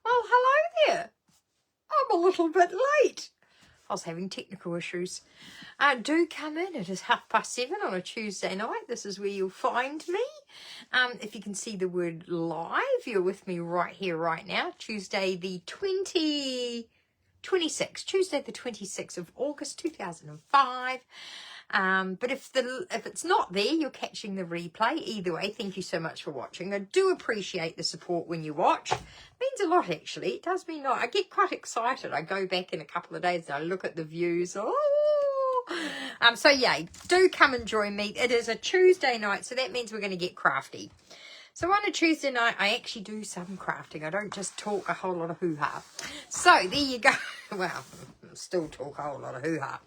Well, hello there. I'm a little bit late. I was having technical issues. Do come in. It is 7:30 on a Tuesday night. This is where you'll find me. If you can see the word live, you're with me right here, right now. Tuesday the 26th of August 2005. But if it's not there, you're catching the replay. Either way, thank you so much for watching. I do appreciate the support when you watch. It means a lot, actually. It does mean a lot. I get quite excited. I go back in a couple of days and I look at the views. So yeah, do come and join me. It is a Tuesday night, so that means we're going to get crafty. So on a Tuesday night, I actually do some crafting. I don't just talk a whole lot of hoo-ha. So there you go. Well, still talk a whole lot of hoo-ha.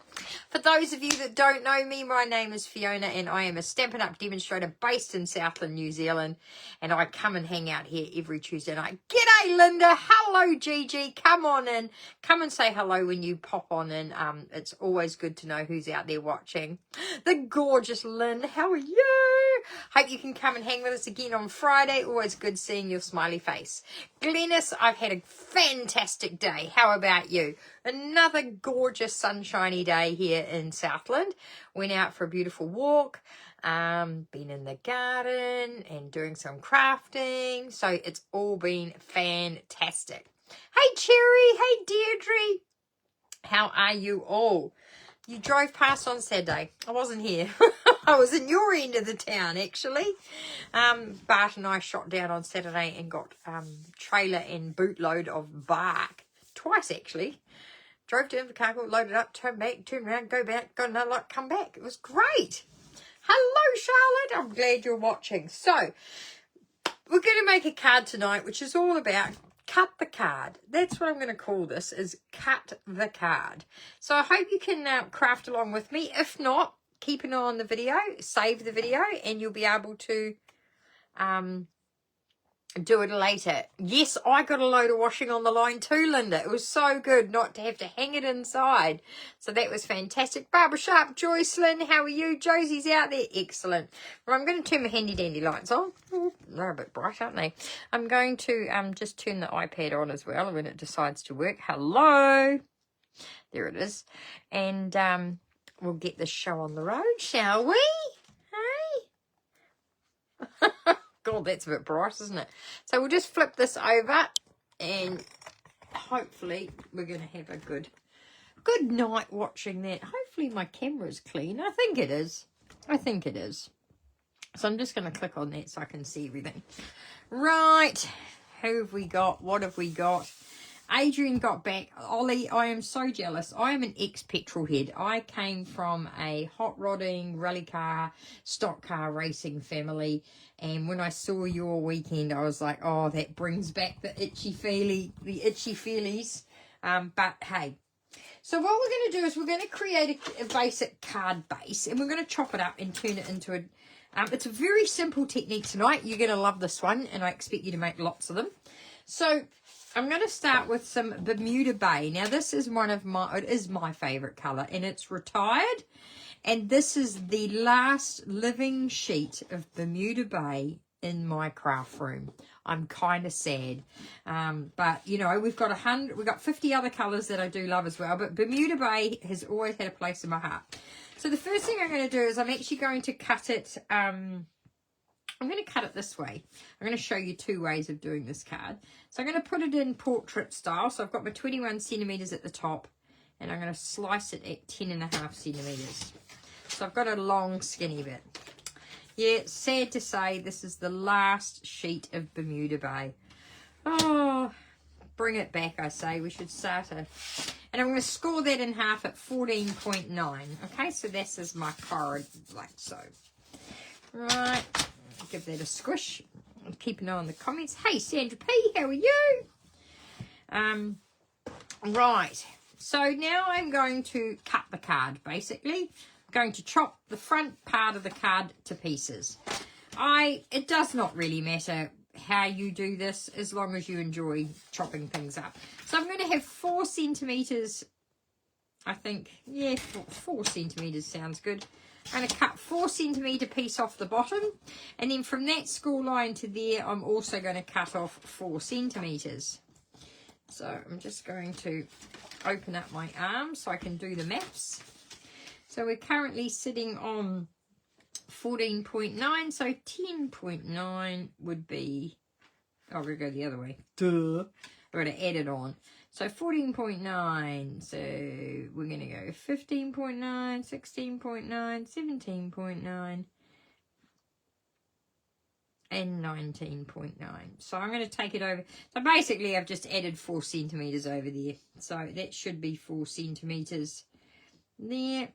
For those of you that don't know me, my name is Fiona and I am a Stampin' Up! Demonstrator based in Southland, New Zealand. And I come and hang out here every Tuesday night. G'day, Linda. Hello, Gigi. Come on in. Come and say hello when you pop on in. It's always good to know who's out there watching. The gorgeous Lynn. How are you? Hope you can come and hang with us again on Friday. Always good seeing your smiley face. Glennis, I've had a fantastic day. How about you? Another gorgeous sunshiny day here in Southland. Went out for a beautiful walk. Been in the garden and doing some crafting. So it's all been fantastic. Hey Cherry, hey Deirdre. How are you all? You drove past on Saturday. I wasn't here. I was in your end of the town, actually. Bart and I shot down on Saturday and got trailer and bootload of bark. Twice, actually. Drove to Invercargill, loaded up, turned back, turned around, go back, got another lot, come back. It was great. Hello, Charlotte. I'm glad you're watching. So, we're going to make a card tonight, which is all about cut the card. That's what I'm going to call this, is cut the card. So I hope you can craft along with me. If not, keep an eye on the video, save the video, and you'll be able to do it later. Yes, I got a load of washing on the line too, Linda. It was so good not to have to hang it inside. So that was fantastic. Barbara Sharp, Joycelyn, how are you? Josie's out there. Excellent. Well, I'm going to turn my handy dandy lights on. They're a bit bright, aren't they? I'm going to just turn the iPad on as well when it decides to work. Hello. There it is. And we'll get this show on the road, shall we? Hey? God, that's a bit bright, isn't it? So we'll just flip this over and hopefully we're going to have a good night watching that. Hopefully my camera's clean. I think it is. I think it is. So I'm just going to click on that so I can see everything. Right. Who have we got? What have we got? Adrian got back. Ollie, I am so jealous. I am an ex-petrol head. I came from a hot rodding, rally car, stock car racing family. And when I saw your weekend, I was like, oh, that brings back the itchy feelies. But hey. So what we're going to do is we're going to create a basic card base. And we're going to chop it up and turn it into a... it's a very simple technique tonight. You're going to love this one. And I expect you to make lots of them. So... I'm going to start with some Bermuda Bay. Now, this is it is my favourite colour, and it's retired. And this is the last living sheet of Bermuda Bay in my craft room. I'm kind of sad. But, you know, we've got 50 other colours that I do love as well. But Bermuda Bay has always had a place in my heart. So the first thing I'm going to do is I'm actually going to cut it... I'm going to cut it this way. I'm going to show you two ways of doing this card. So I'm going to put it in portrait style. So I've got my 21 centimetres at the top. And I'm going to slice it at 10.5 centimetres. So I've got a long skinny bit. Yeah, it's sad to say this is the last sheet of Bermuda Bay. Oh, bring it back, I say. We should start it. And I'm going to score that in half at 14.9. Okay, so this is my card like so. Right. Give that a squish. Keep an eye on the comments. Hey, Sandra P, how are you? Right. So now I'm going to cut the card, basically. I'm going to chop the front part of the card to pieces. It does not really matter how you do this as long as you enjoy chopping things up. So I'm going to have 4 centimetres, I think. Yeah, 4 centimetres sounds good. I'm going to cut 4 centimetre piece off the bottom, and then from that school line to there I'm also going to cut off 4 centimetres. So I'm just going to open up my arm so I can do the maths. So we're currently sitting on 14.9, so 10.9 would be, oh, we're going to go the other way. Duh. We're going to add it on. So 14.9, so we're going to go 15.9, 16.9, 17.9, and 19.9. So I'm going to take it over. So basically I've just added 4 centimetres over there. So that should be 4 centimetres there.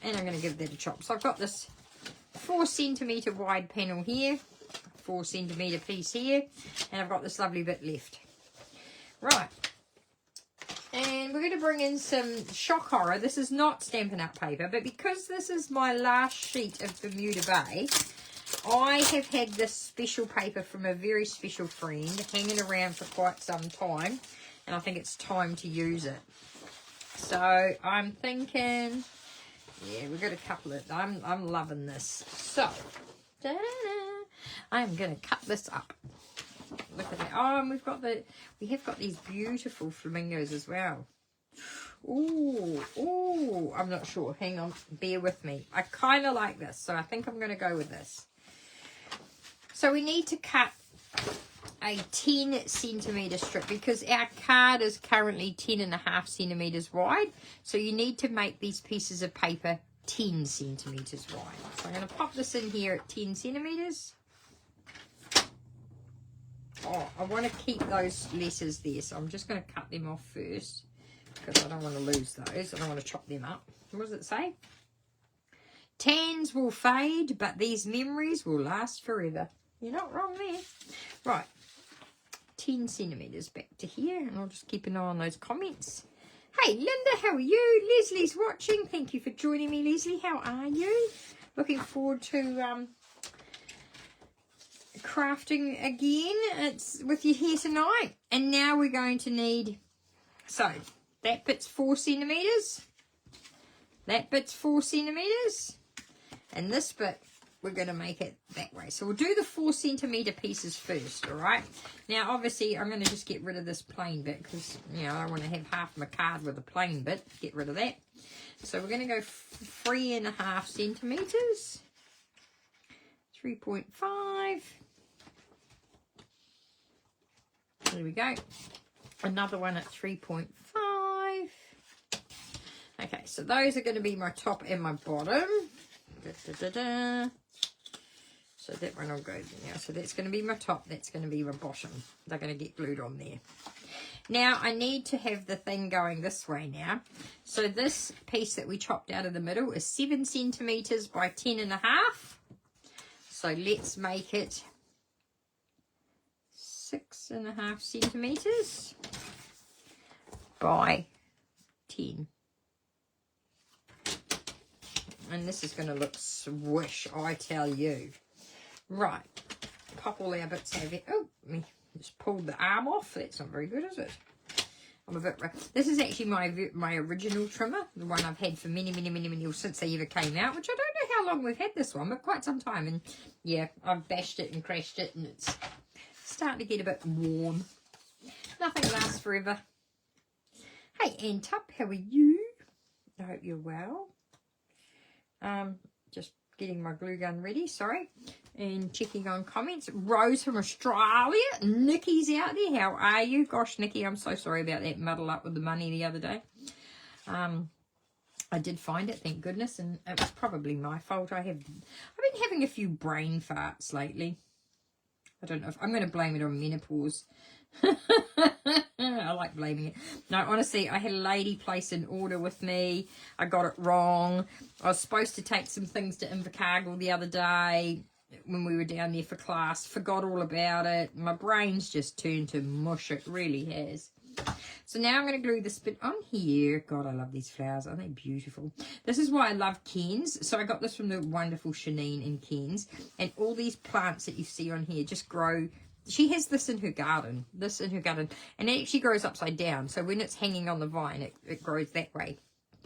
And I'm going to give that a chop. So I've got this 4 centimetre wide panel here, 4 centimetre piece here, and I've got this lovely bit left. Right. And we're going to bring in some shock horror. This is not Stampin' Up! Paper, but because this is my last sheet of Bermuda Bay, I have had this special paper from a very special friend hanging around for quite some time, and I think it's time to use it. So I'm thinking, yeah, we've got a couple of, I'm loving this. So, I'm going to cut this up. Look at that. Oh, and we have got these beautiful flamingos as well. Ooh, I'm not sure. Hang on, bear with me. I kind of like this, so I think I'm going to go with this. So we need to cut a 10 centimetre strip because our card is currently 10.5 centimetres wide. So you need to make these pieces of paper 10 centimetres wide. So I'm going to pop this in here at 10 centimetres. Oh, I want to keep those letters there, so I'm just going to cut them off first because I don't want to lose those. I don't want to chop them up. What does it say? Tans will fade, but these memories will last forever. You're not wrong there. Right, 10 centimetres back to here, and I'll just keep an eye on those comments. Hey, Linda, how are you? Leslie's watching. Thank you for joining me, Leslie. How are you? Looking forward to crafting again. It's with you here tonight. And now we're going to need, so that bit's 4 centimetres. That bit's 4 centimetres. And this bit, we're going to make it that way. So we'll do the 4 centimetre pieces first, all right? Now, obviously, I'm going to just get rid of this plain bit because, you know, I want to have half my card with a plain bit. Get rid of that. So we're going to go 3.5 centimetres. 3.5. There we go. Another one at 3.5. Okay, so those are going to be my top and my bottom. So that one will go there. So that's going to be my top. That's going to be my bottom. They're going to get glued on there. Now, I need to have the thing going this way now. So this piece that we chopped out of the middle is 7 centimetres by 10.5. So let's make it 6.5 centimetres by 10. And this is going to look swish, I tell you. Right. Pop all our bits over here. Oh, me just pulled the arm off. That's not very good, is it? I'm a bit... This is actually my original trimmer. The one I've had for many, since they ever came out. Which I don't know how long we've had this one, but quite some time. And yeah, I've bashed it and crashed it. And it's starting to get a bit warm. Nothing lasts forever. Hey, Antup, how are you? I hope you're well. Just getting my glue gun ready, sorry, and checking on comments. Rose from Australia. Nikki's out there. How are you? Gosh, Nikki, I'm so sorry about that muddle up with the money the other day. I did find it, thank goodness, and it was probably my fault. I've been having a few brain farts lately. I don't know if I'm going to blame it on menopause. I like blaming it. No, honestly, I had a lady place an order with me. I got it wrong. I was supposed to take some things to Invercargill the other day when we were down there for class. Forgot all about it. My brain's just turned to mush. It really has. So now I'm going to glue this bit on here. God, I love these flowers. Aren't they beautiful? This is why I love Ken's. So I got this from the wonderful Shanine in Ken's. And all these plants that you see on here just grow. She has this in her garden. And it actually grows upside down. So when it's hanging on the vine, it grows that way.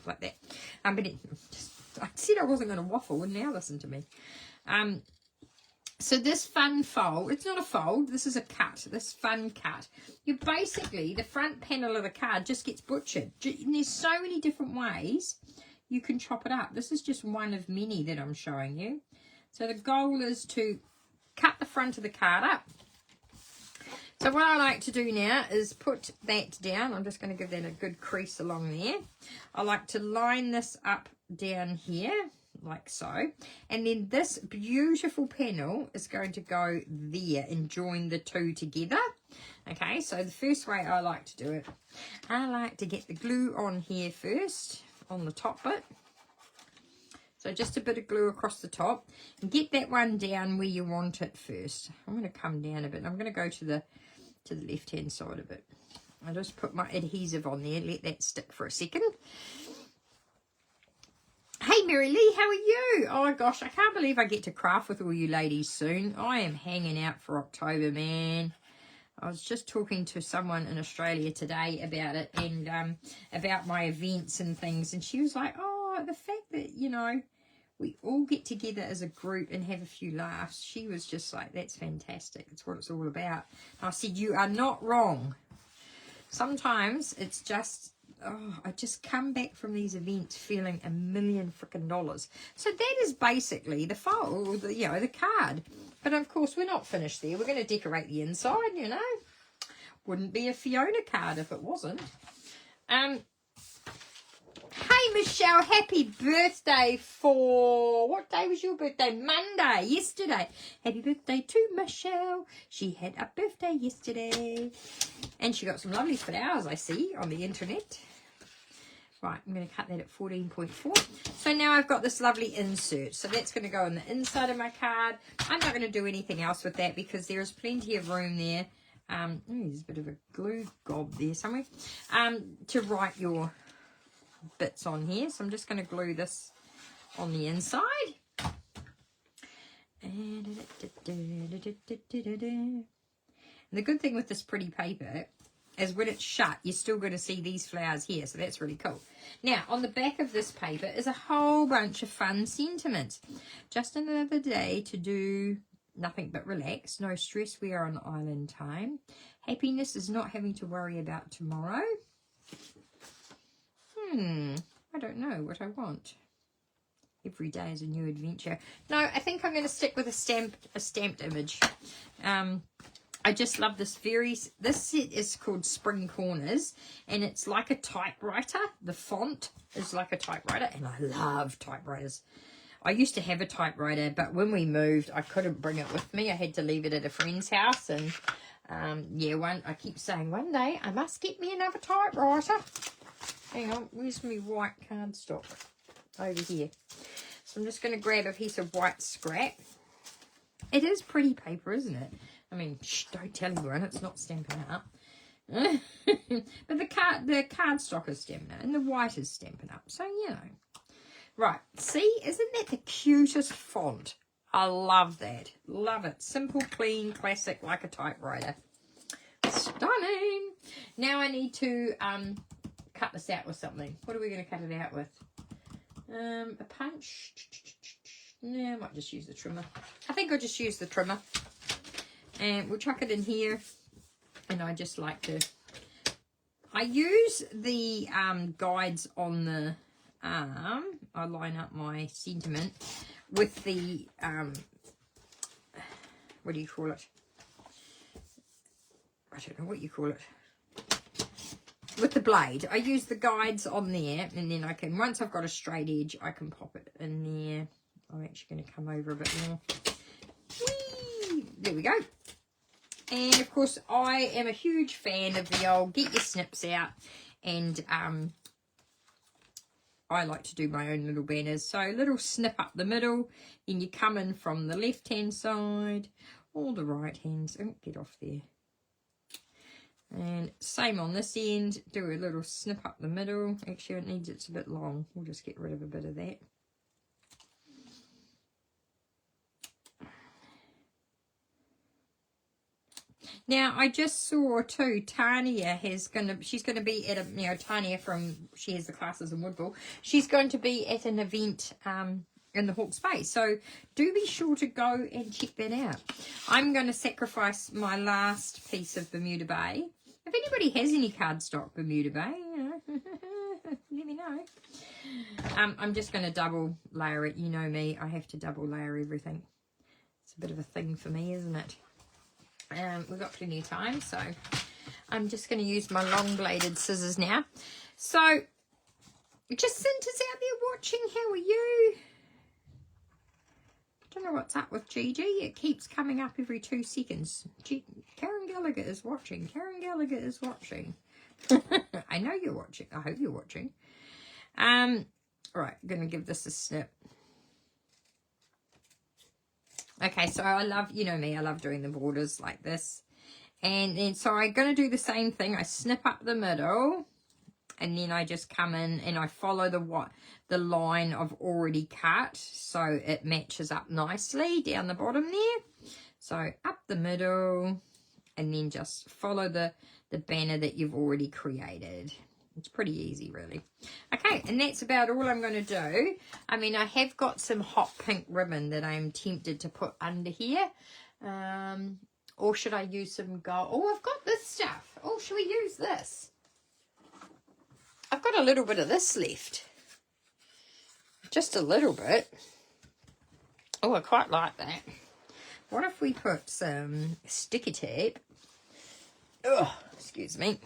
Like that. But I said I wasn't going to waffle, and now listen to me. So this fun fold, it's not a fold, this is a cut, this fun cut. You basically, the front panel of the card just gets butchered. And there's so many different ways you can chop it up. This is just one of many that I'm showing you. So the goal is to cut the front of the card up. So what I like to do now is put that down. I'm just going to give that a good crease along there. I like to line this up down here, like so. And then this beautiful panel is going to go there and join the two together. Okay, so the first way I like to do it, I like to get the glue on here first, on the top bit. So just a bit of glue across the top. And get that one down where you want it first. I'm going to come down a bit. I'm going to go to the left-hand side of it. I'll just put my adhesive on there, let that stick for a second. Hey Mary Lee, how are you? Oh gosh, I can't believe I get to craft with all you ladies soon. I am hanging out for October, man. I was just talking to someone in Australia today about it, and about my events and things, and she was like, oh, the fact that, you know, we all get together as a group and have a few laughs. She was just like, that's fantastic. It's what it's all about. And I said, you are not wrong. Sometimes it's just, oh, I just come back from these events feeling $1,000,000 frickin' dollars. So that is basically the fold, you know, the card. But of course, we're not finished there. We're going to decorate the inside, you know. Wouldn't be a Fiona card if it wasn't. Hey Michelle, happy birthday for, what day was your birthday? Monday, yesterday. Happy birthday to Michelle. She had a birthday yesterday. And she got some lovely flowers, I see, on the internet. Right, I'm going to cut that at 14.4. So now I've got this lovely insert. So that's going to go on the inside of my card. I'm not going to do anything else with that because there is plenty of room there. There's a bit of a glue gob there somewhere. To write your bits on here. So I'm just going to glue this on the inside. And the good thing with this pretty paper is when it's shut, you're still going to see these flowers here. So that's really cool. Now, on the back of this paper is a whole bunch of fun sentiments. Just another day to do nothing but relax. No stress. We are on island time. Happiness is not having to worry about tomorrow. I don't know what I want. Every day is a new adventure. No, I think I'm going to stick with a stamped image. I just love this this set is called Spring Corners, and it's like a typewriter. The font is like a typewriter, and I love typewriters. I used to have a typewriter, but when we moved, I couldn't bring it with me. I had to leave it at a friend's house, and I keep saying one day I must get me another typewriter. Hang on, where's my white cardstock? Over here. So I'm just going to grab a piece of white scrap. It is pretty paper, isn't it? I mean, shh, don't tell anyone, it's not Stampin' Up. But the cardstock is Stampin' Up, and the white is Stampin' Up. So, you know. Right, see, isn't that the cutest font? I love that. Love it. Simple, clean, classic, like a typewriter. Stunning. Now I need to cut this out with something. What are we going to cut it out with? A punch. Yeah, I might just use the trimmer. I think I'll just use the trimmer. And we'll chuck it in here. And I just like to... I use the guides on the arm. I line up my sentiment with the... what do you call it? I don't know what you call it. With the blade. I use the guides on there, and then I can, once I've got a straight edge, I can pop it in there. I'm actually going to come over a bit more. Whee! There we go. And of course, I am a huge fan of the old get your snips out, and I like to do my own little banners. So a little snip up the middle, then you come in from the left hand side or the right hand. Oh, get off there. And same on this end, do a little snip up the middle. Actually, it's a bit long. We'll just get rid of a bit of that. Now, I just saw too, Tanya she's going to be at a, Tanya she has the classes in Woodville. She's going to be at an event in the Hawke's Bay. So do be sure to go and check that out. I'm going to sacrifice my last piece of Bermuda Bay. If anybody has any cardstock Bermuda Bay, let me know. I'm just going to double layer it. You know me, I have to double layer everything. It's a bit of a thing for me, isn't it? We've got plenty of time, so I'm just going to use my long bladed scissors now. So Jacinta's out there watching. How are you? Don't know what's up with Gigi. It keeps coming up every 2 seconds. Karen Gallagher is watching. Karen Gallagher is watching. I know you're watching. I hope you're watching. Right, I'm going to give this a snip. Okay, so I love, you know me, I love doing the borders like this. And then, so I'm going to do the same thing. I snip up the middle. And then I just come in and I follow the line I've already cut. So it matches up nicely down the bottom there. So up the middle. And then just follow the banner that you've already created. It's pretty easy, really. Okay, and that's about all I'm going to do. I mean, I have got some hot pink ribbon that I'm tempted to put under here. Or should I use some gold? Oh, I've got this stuff. Oh, should we use this? I've got a little bit of this left. Just a little bit. Oh, I quite like that. What if we put some sticky tape? Oh, excuse me.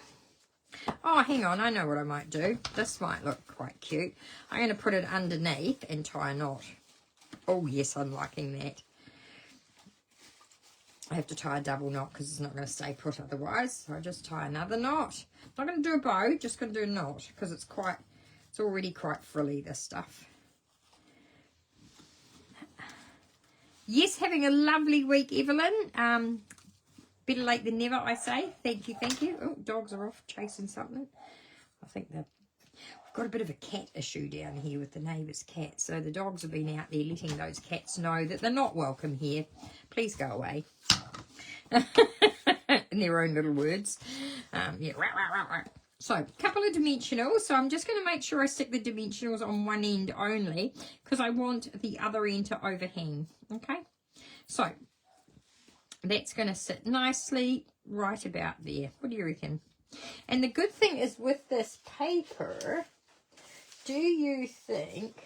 Oh, hang on, I know what I might do. This might look quite cute. I'm going to put it underneath and tie a knot. Oh, yes, I'm liking that. I have to tie a double knot because it's not going to stay put otherwise. So I just tie another knot. I'm not going to do a bow, just going to do a knot because it's already quite frilly, this stuff. Yes, having a lovely week, Evelyn. Better late than never, I say. Thank you, thank you. Oh, dogs are off chasing something. I think we've got a bit of a cat issue down here with the neighbour's cat. So the dogs have been out there letting those cats know that they're not welcome here. Please go away. In their own little words. Yeah, rah, rah, rah, rah. So, a couple of dimensionals. So I'm just going to make sure I stick the dimensionals on one end only because I want the other end to overhang. Okay? So, that's going to sit nicely right about there. What do you reckon? And the good thing is with this paper, do you think...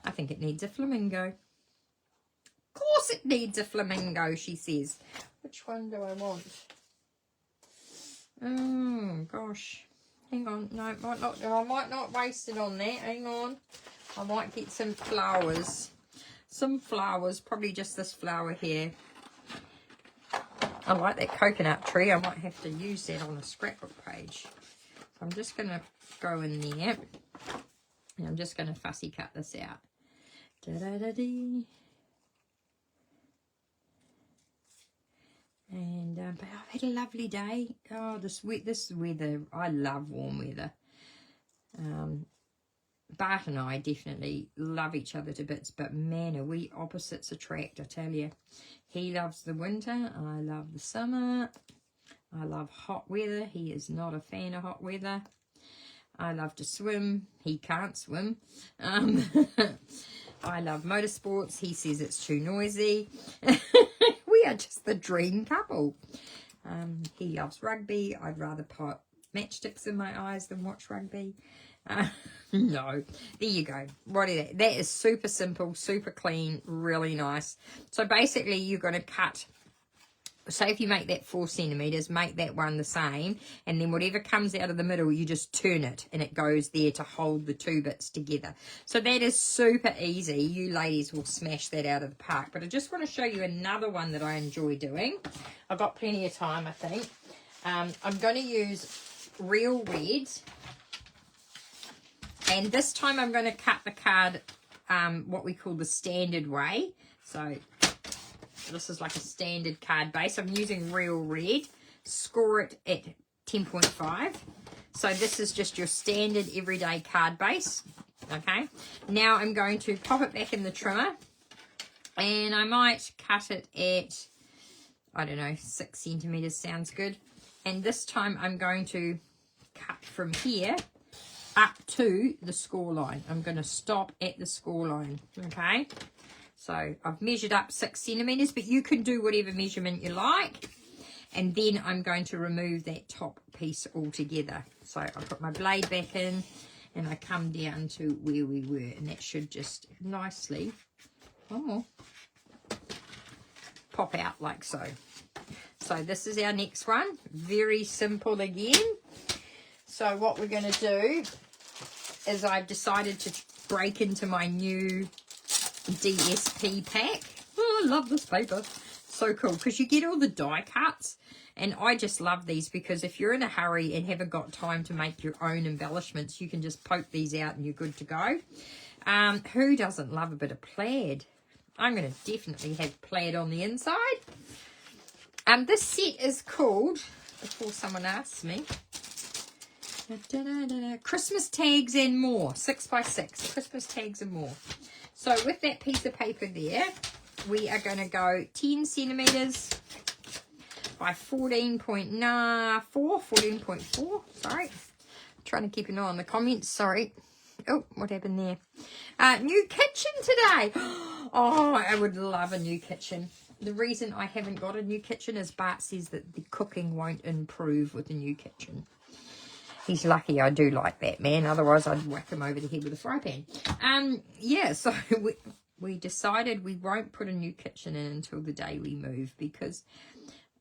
I think it needs a flamingo. Of course it needs a flamingo, she says. Which one do I want? Oh, gosh. Hang on. No, I might not waste it on that. Hang on. I might get some flowers. Some flowers. Probably just this flower here. I like that coconut tree. I might have to use that on a scrapbook page. So I'm just going to go in there. And I'm just going to fussy cut this out. Da-da-da-dee. And but I've had a lovely day. Oh, this weather, I love warm weather. Bart and I definitely love each other to bits, but man, are we opposites attract, I tell you. He loves the winter, I love the summer. I love hot weather. He is not a fan of hot weather. I love to swim. He can't swim. I love motorsports. He says it's too noisy. We are just the dream couple. He loves rugby. I'd rather put matchsticks in my eyes than watch rugby. No, there you go. What is that? That is super simple, super clean, really nice. So basically you're going to cut, say if you make that 4 centimeters, make that one the same, and then whatever comes out of the middle, you just turn it and it goes there to hold the 2 bits together. So that is super easy. You ladies will smash that out of the park. But I just want to show you another one that I enjoy doing. I've got plenty of time, I think. I'm going to use real red. And this time I'm going to cut the card what we call the standard way. So this is like a standard card base. I'm using real red. Score it at 10.5. So this is just your standard everyday card base. Okay. Now I'm going to pop it back in the trimmer. And I might cut it at, I don't know, 6 centimeters sounds good. And this time I'm going to cut from here up to the score line. I'm going to stop at the score line, okay? So I've measured up 6 centimetres, but you can do whatever measurement you like. And then I'm going to remove that top piece altogether. So I put my blade back in and I come down to where we were. And that should just nicely pop out like so. So this is our next one. Very simple again. So what we're going to do is I've decided to break into my new DSP pack. Oh, I love this paper. So cool, because you get all the die cuts, and I just love these because if you're in a hurry and haven't got time to make your own embellishments, you can just poke these out and you're good to go. Who doesn't love a bit of plaid? I'm going to definitely have plaid on the inside. This set is called, before someone asks me, Christmas Tags and More, 6x6, Christmas Tags and More. So with that piece of paper there, we are going to go 10 centimetres by 14.4, sorry. I'm trying to keep an eye on the comments, sorry. Oh, what happened there? New kitchen today. Oh, I would love a new kitchen. The reason I haven't got a new kitchen is Bart says that the cooking won't improve with the new kitchen. He's lucky I do like that, man. Otherwise, I'd whack him over the head with a fry pan. Yeah, so we decided we won't put a new kitchen in until the day we move because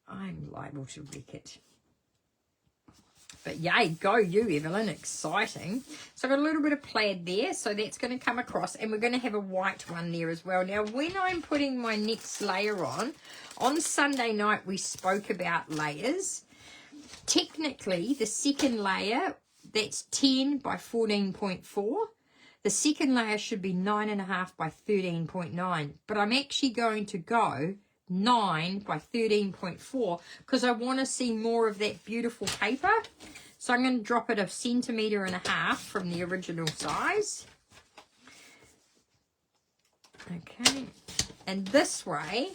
I'm liable to wreck it. But yay, go you, Evelyn. Exciting. So I've got a little bit of plaid there. So that's going to come across. And we're going to have a white one there as well. Now, when I'm putting my next layer on Sunday night we spoke about layers. Technically, the second layer, that's 10 by 14.4. The second layer should be 9.5 by 13.9. But I'm actually going to go 9 by 13.4 because I want to see more of that beautiful paper. So I'm going to drop it 1.5 centimetres from the original size. Okay. And this way,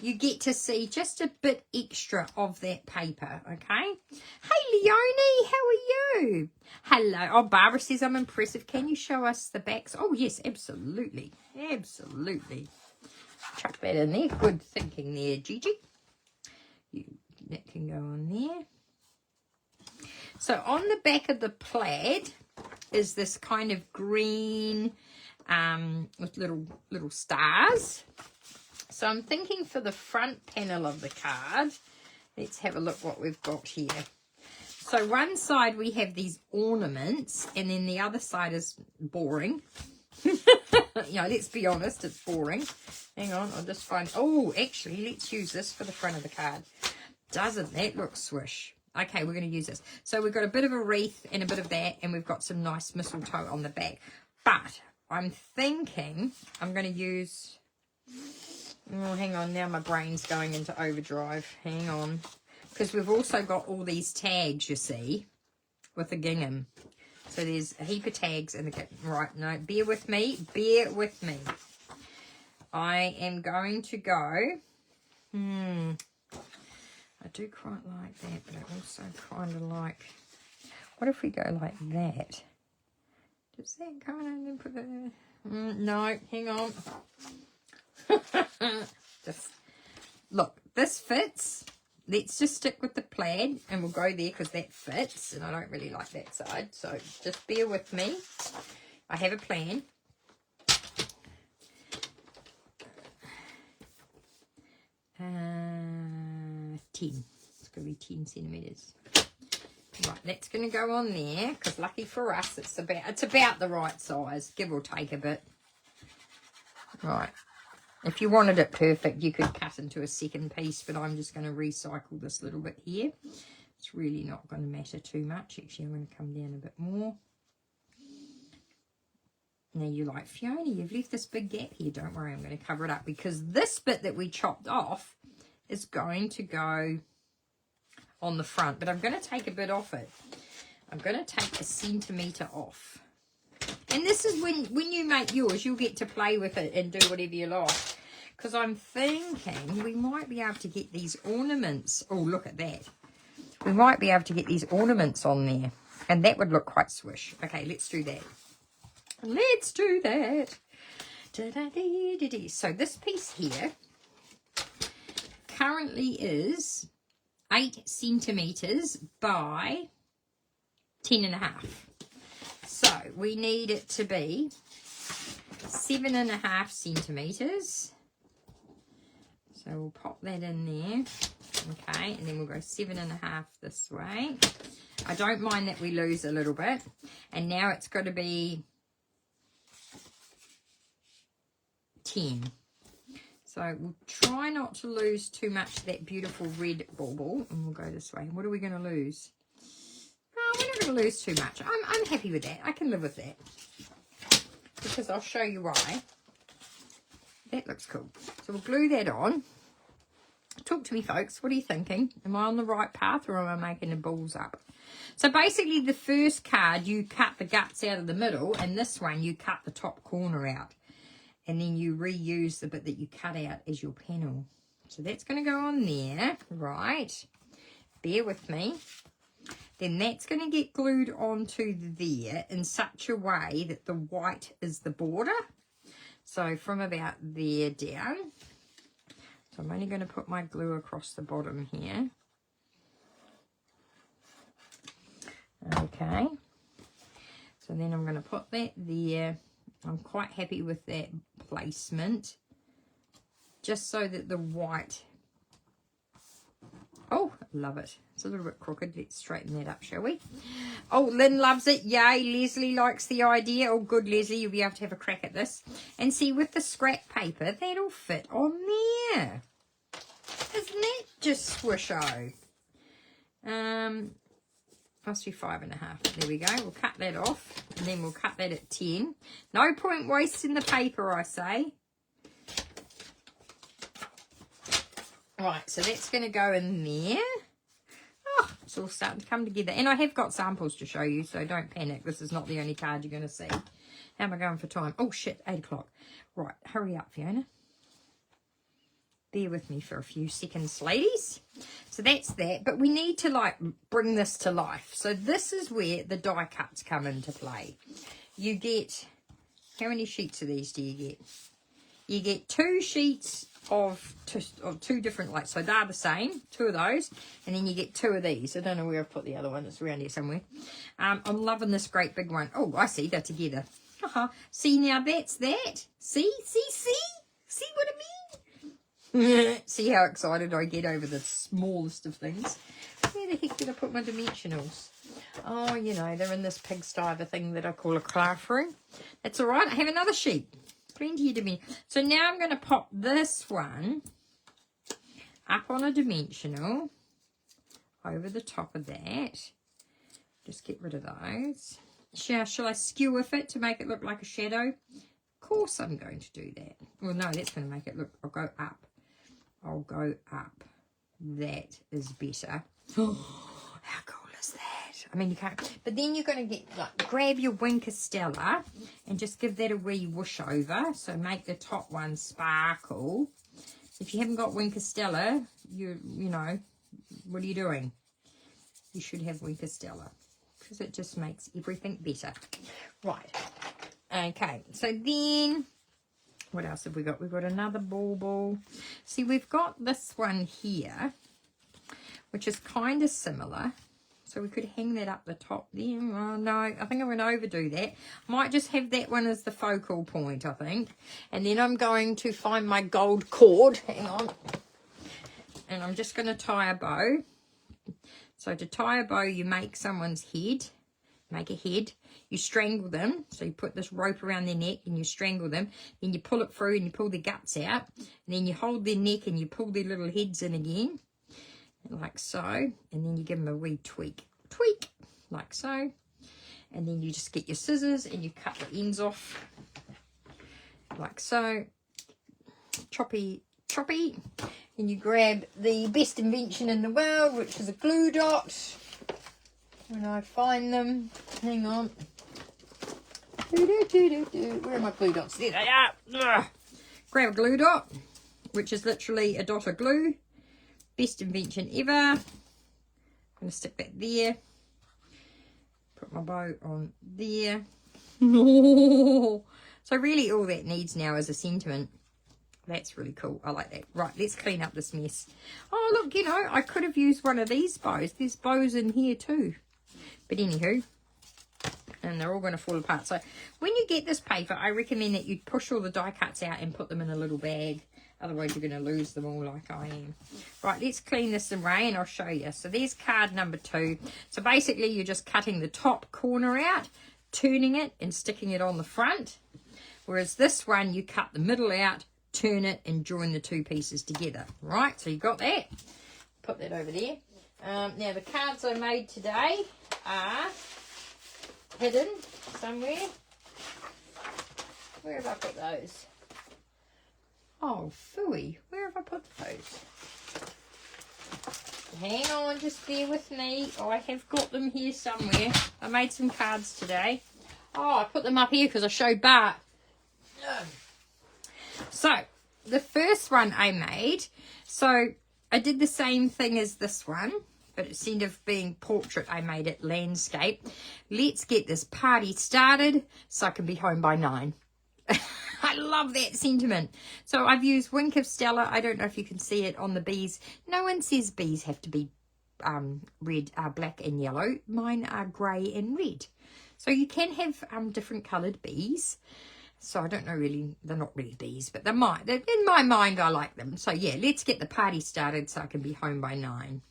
you get to see just a bit extra of that paper, okay? Hey, Leonie, how are you? Hello. Oh, Barbara says, I'm impressive. Can you show us the backs? Oh, yes, absolutely. Absolutely. Chuck that in there. Good thinking there, Gigi. That can go on there. So on the back of the plaid is this kind of green with little stars. So I'm thinking for the front panel of the card, let's have a look what we've got here. So one side we have these ornaments, and then the other side is boring. Let's be honest, it's boring. Hang on, I'll just find... Oh, actually, let's use this for the front of the card. Doesn't that look swish? Okay, we're going to use this. So we've got a bit of a wreath and a bit of that, and we've got some nice mistletoe on the back. But I'm thinking I'm going to use... Oh, hang on, now my brain's going into overdrive. Hang on. Because we've also got all these tags, you see, with the gingham. So there's a heap of tags in the gingham. Right, no, bear with me. Bear with me. I am going to go... I do quite like that, but I also kind of like... What if we go like that? Does that kind of... Then put the... no, hang on. Just look, this fits. Let's just stick with the plaid and we'll go there because that fits, and I don't really like that side, so just bear with me. I have a plan. 10. It's going to be 10 centimetres. Right, that's going to go on there because lucky for us it's about the right size, give or take a bit. Right. If you wanted it perfect, you could cut into a second piece, but I'm just going to recycle this little bit here. It's really not going to matter too much. Actually, I'm going to come down a bit more. Now you're like, Fiona, you've left this big gap here. Don't worry, I'm going to cover it up because this bit that we chopped off is going to go on the front, but I'm going to take a bit off it. I'm going to take 1 centimetre off. And this is when you make yours, you'll get to play with it and do whatever you like. Because I'm thinking we might be able to get these ornaments. Oh, look at that. We might be able to get these ornaments on there. And that would look quite swish. Okay, let's do that. Let's do that. So this piece here currently is 8 centimeters by 10.5. So we need it to be 7.5 centimeters. So we'll pop that in there. Okay, and then we'll go 7.5 this way. I don't mind that we lose a little bit. And now it's got to be 10. So we'll try not to lose too much of that beautiful red bauble. And we'll go this way. What are we going to lose? Oh, we're not going to lose too much. I'm happy with that. I can live with that. Because I'll show you why. That looks cool. So we'll glue that on. Talk to me, folks. What are you thinking? Am I on the right path or am I making the balls up? So basically the first card, you cut the guts out of the middle, and this one you cut the top corner out. And then you reuse the bit that you cut out as your panel. So that's going to go on there, right? Bear with me. Then that's going to get glued onto there in such a way that the white is the border. So from about there down. So I'm only going to put my glue across the bottom here. Okay. So then I'm going to put that there. I'm quite happy with that placement. Just so that the white... Oh, love it. It's a little bit crooked. Let's straighten that up, shall we? Oh, Lynn loves it. Yay, Leslie likes the idea. Oh, good, Leslie. You'll be able to have a crack at this. And see, with the scrap paper, that'll fit on there. Isn't that just swisho? Must be 5.5. There we go. We'll cut that off. And then we'll cut that at 10. No point wasting the paper, I say. Right, so that's going to go in there. Oh, it's all starting to come together. And I have got samples to show you, so don't panic. This is not the only card you're going to see. How am I going for time? Oh, shit, 8 o'clock. Right, hurry up, Fiona. Bear with me for a few seconds, ladies. So that's that. But we need to, like, bring this to life. So this is where the die cuts come into play. You get... How many sheets of these do you get? You get 2 sheets of two different, like, so they're the same, 2 of those, and then you get 2 of these. I don't know where I've put the other one. It's around here somewhere. I'm loving this great big one. Oh, I see, they're together. See, now that's that. See what I mean? See how excited I get over the smallest of things. Where the heck did I put my dimensionals? Oh, you know, they're in this pigsty of a thing that I call a classroom. That's all right. I have another sheet. Plenty of dimension. So now I'm going to pop this one up on a dimensional over the top of that. Just get rid of those. Shall I skew with it to make it look like a shadow? Of course I'm going to do that. Well, no, that's going to make it look... I'll go up. I'll go up. That is better. Oh, how cool is that? I mean, you can't... But then you're going to get... Like, grab your Wink of Stella and just give that a wee whoosh over. So make the top one sparkle. If you haven't got Wink of Stella, you know, what are you doing? You should have Wink of Stella. Because it just makes everything better. Right. Okay. So then... What else have we got? We've got another bauble. See, we've got this one here, which is kind of similar. So we could hang that up the top there. Oh, no, I think I'm going to overdo that. Might just have that one as the focal point, I think. And then I'm going to find my gold cord. Hang on. And I'm just going to tie a bow. So to tie a bow, you make someone's head. Make a head. You strangle them. So you put this rope around their neck and you strangle them. Then you pull it through and you pull the guts out. And then you hold their neck and you pull their little heads in again. Like so. And then you give them a wee tweak. Tweak. Like so. And then you just get your scissors and you cut the ends off. Like so. Choppy, choppy. And you grab the best invention in the world, which is a glue dot. When I find them, hang on. Where are my glue dots? There they are. Ugh. Grab a glue dot, which is literally a dot of glue. Best invention ever. I'm going to stick that there. my bow on there. So really all that needs now is a sentiment. That's really cool. I like that. Right, let's clean up this mess. Oh, look, you know, I could have used one of these bows. There's bows in here too. But anywho, and they're all going to fall apart. So when you get this paper, I recommend that you push all the die cuts out and put them in a little bag. Otherwise, you're going to lose them all like I am. Right, let's clean this away and I'll show you. So there's card number 2. So basically, you're just cutting the top corner out, turning it and sticking it on the front. Whereas this one, you cut the middle out, turn it and join the 2 pieces together. Right, so you got that. Put that over there. Now, the cards I made today are hidden somewhere. Where have I put those? Oh, phooey. Where have I put those? Hang on, just bear with me. Oh, I have got them here somewhere. I made some cards today. Oh, I put them up here because I showed Bart. So, the first one I made, so I did the same thing as this one, but instead of being portrait, I made it landscape. Let's get this party started so I can be home by 9. I love that sentiment. So I've used Wink of Stella. I don't know if you can see it on the bees. No one says bees have to be red, black and yellow. Mine are grey and red. So you can have different coloured bees. So I don't know really, they're not really bees, but in my mind, I like them. So yeah, let's get the party started so I can be home by 9.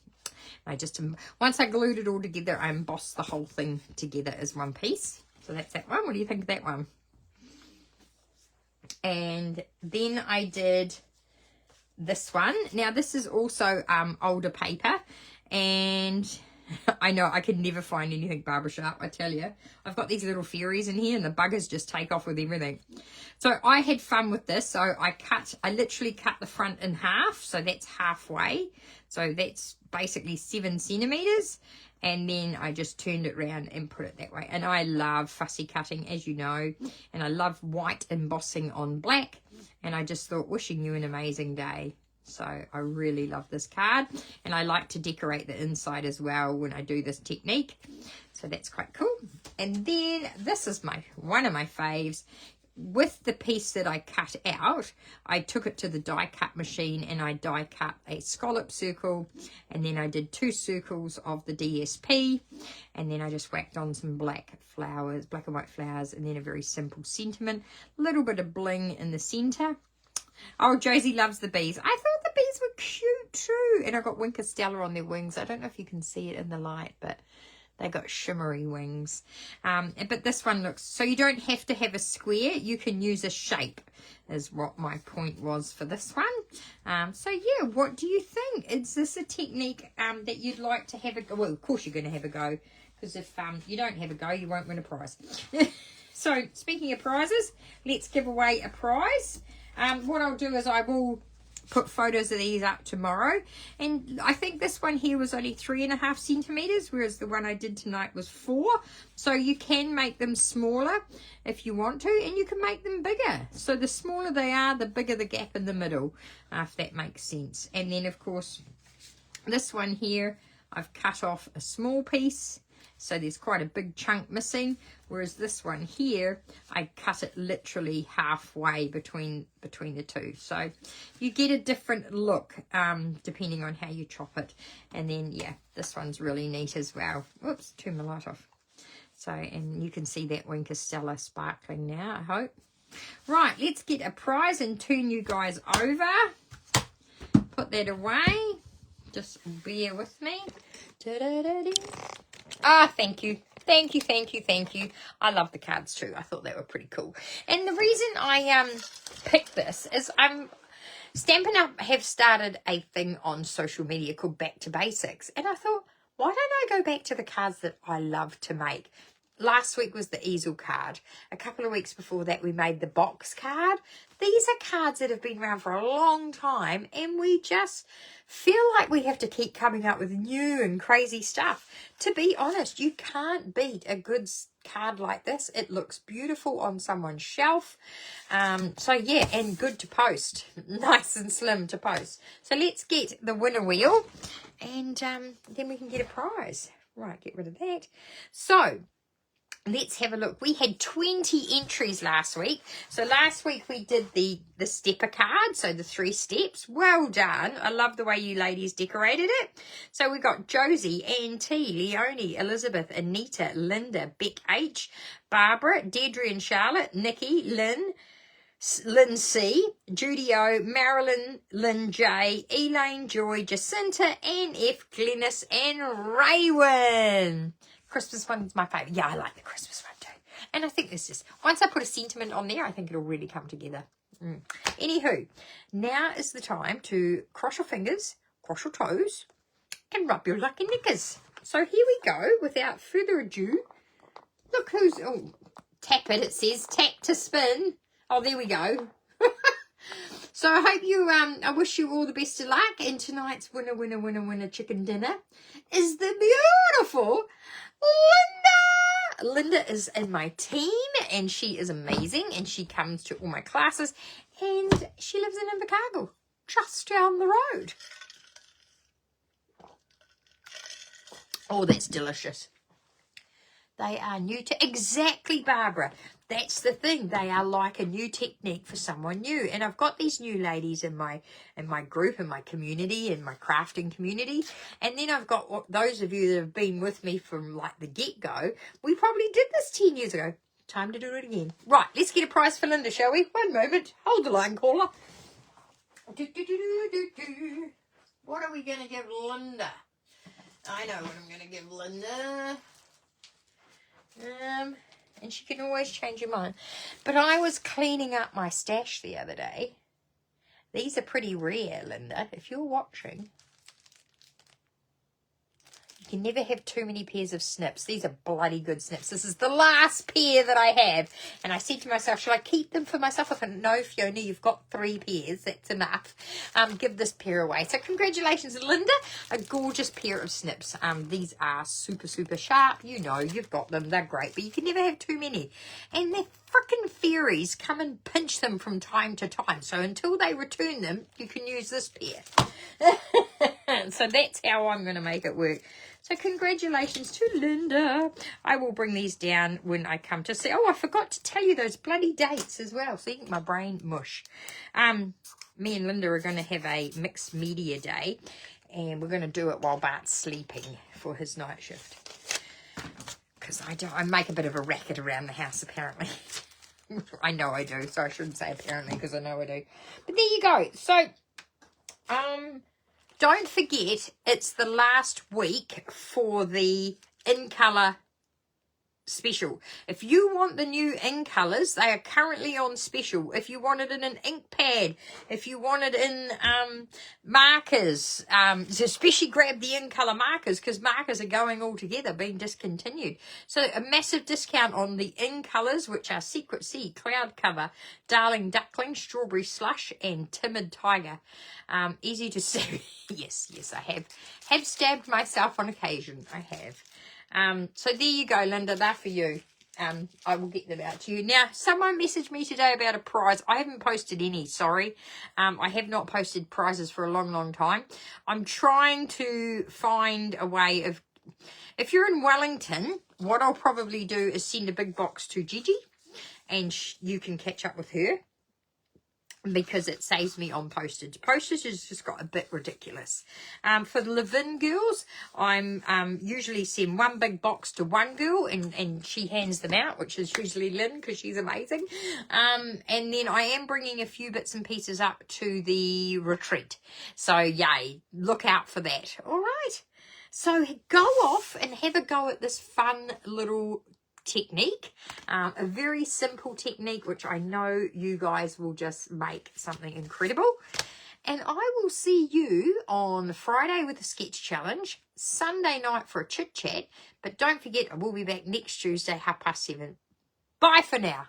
Once I glued it all together, I embossed the whole thing together as one piece. So that's that one. What do you think of that one? And then I did this one. Now this is also older paper, and I know I could never find anything Barbara Sharp, I tell you. I've got these little fairies in here and the buggers just take off with everything. So I had fun with this. So I literally cut the front in half. So that's halfway. So that's basically 7 centimeters. And then I just turned it around and put it that way. And I love fussy cutting, as you know. And I love white embossing on black. And I just thought, wishing you an amazing day. So I really love this card. And I like to decorate the inside as well when I do this technique. So that's quite cool. And then this is one of my faves. With the piece that I cut out, I took it to the die cut machine and I die cut a scallop circle, and then I did 2 circles of the DSP, and then I just whacked on some black and white flowers, and then a very simple sentiment, a little bit of bling in the center. Oh, Josie loves the bees. I thought the bees were cute too, and I got Wink of Stella on their wings. I don't know if you can see it in the light, but they got shimmery wings. But this one looks, so you don't have to have a square. You can use a shape is what my point was for this one. So yeah, what do you think? Is this a technique that you'd like to have a go? Well, of course you're going to have a go, because if you don't have a go, you won't win a prize. So speaking of prizes, let's give away a prize. What I'll do is I will put photos of these up tomorrow, and I think this one here was only 3.5 centimeters, whereas the one I did tonight was 4. So you can make them smaller if you want to, and you can make them bigger. So the smaller they are, the bigger the gap in the middle, if that makes sense. And then of course this one here, I've cut off a small piece, so there's quite a big chunk missing, whereas this one here, I cut it literally halfway between the two. So you get a different look depending on how you chop it. And then, yeah, this one's really neat as well. Whoops, turn my light off. So, and you can see that Wink of Stella sparkling now, I hope. Right, let's get a prize and turn you guys over. Put that away. Just bear with me. Da-da-da-da. Ah, thank you. Thank you. I love the cards too. I thought they were pretty cool. And the reason I picked this is Stampin' Up! Have started a thing on social media called Back to Basics. And I thought, why don't I go back to the cards that I love to make? Last week was the easel card. A couple of weeks before that, we made the box card. These are cards that have been around for a long time, and we just feel like we have to keep coming up with new and crazy stuff. To be honest, you can't beat a good card like this. It looks beautiful on someone's shelf. So yeah, and good to post. Nice and slim to post. So let's get the winner wheel, and then we can get a prize. Right, get rid of that. So let's have a look. We had 20 entries last week. So last week we did the stepper card, so the 3 steps. Well done. I love the way you ladies decorated it. So we got Josie, Ann T, Leonie, Elizabeth, Anita, Linda, Beck H, Barbara, Deirdre and Charlotte, Nikki, Lynn C, Judy O, Marilyn, Lynn J, Elaine, Joy, Jacinta, Ann F, Glennis, and Raywin. Christmas one's my favourite. Yeah, I like the Christmas one too. And I think this is, once I put a sentiment on there, I think it'll really come together. Anywho, now is the time to cross your fingers, cross your toes, and rub your lucky knickers. So here we go, without further ado. Look who's, oh, tap it, it says, tap to spin. Oh, there we go. So I hope you, I wish you all the best of luck. And tonight's winner chicken dinner is the beautiful Linda. Linda is in my team and she is amazing and she comes to all my classes and she lives in Invercargill, just down the road. Oh, that's delicious. They are new to, exactly, Barbara. That's the thing. They are like a new technique for someone new. And I've got these new ladies in my group, in my community, in my crafting community. And then I've got those of you that have been with me from like the get-go. We probably did this 10 years ago. Time to do it again. Right, let's get a prize for Linda, shall we? One moment. Hold the line, caller. What are we going to give Linda? I know what I'm going to give Linda. And she can always change her mind. But I was cleaning up my stash the other day. These are pretty rare, Linda. If you're watching, you can never have too many pairs of snips. These are bloody good snips. This is the last pair that I have. And I said to myself, should I keep them for myself? I thought, no, Fiona, you've got 3 pairs. That's enough. Give this pair away. So congratulations, Linda. A gorgeous pair of snips. These are super, super sharp. You know, you've got them. They're great. But you can never have too many. And they're frickin' fairies come and pinch them from time to time. So until they return them, you can use this pair. So that's how I'm going to make it work. So congratulations to Linda. I will bring these down when I come to see. Oh, I forgot to tell you those bloody dates as well. See, my brain mush. Me and Linda are going to have a mixed media day. And we're going to do it while Bart's sleeping for his night shift. Because I make a bit of a racket around the house, apparently. I know I do. So I shouldn't say apparently because I know I do. But there you go. So, don't forget, it's the last week for the In Colour special. If you want the new In Colours, they are currently on special. If you want it in an ink pad, if you want it in markers, so especially grab the In Colour markers because markers are going all together, being discontinued. So a massive discount on the In Colours, which are Secret Sea, Cloud Cover, Darling Duckling, Strawberry Slush, and Timid Tiger. Easy to see. Yes, I have stabbed myself on occasion. I have. So there you go, Linda. They're for you. I will get them out to you. Now, someone messaged me today about a prize. I haven't posted any, sorry. I have not posted prizes for a long, long time. I'm trying to find a way of... If you're in Wellington, what I'll probably do is send a big box to Gigi, and you can catch up with her, because it saves me on postage. Postage has just got a bit ridiculous. For the Levin girls, I'm usually send one big box to one girl and she hands them out, which is usually Lynn because she's amazing. And then I am bringing a few bits and pieces up to the retreat. So yay, look out for that. All right. So go off and have a go at this fun little technique, a very simple technique which I know you guys will just make something incredible. And I will see you on Friday with the sketch challenge, Sunday night for a chit chat, but don't forget I will be back next Tuesday 7:30. Bye for now.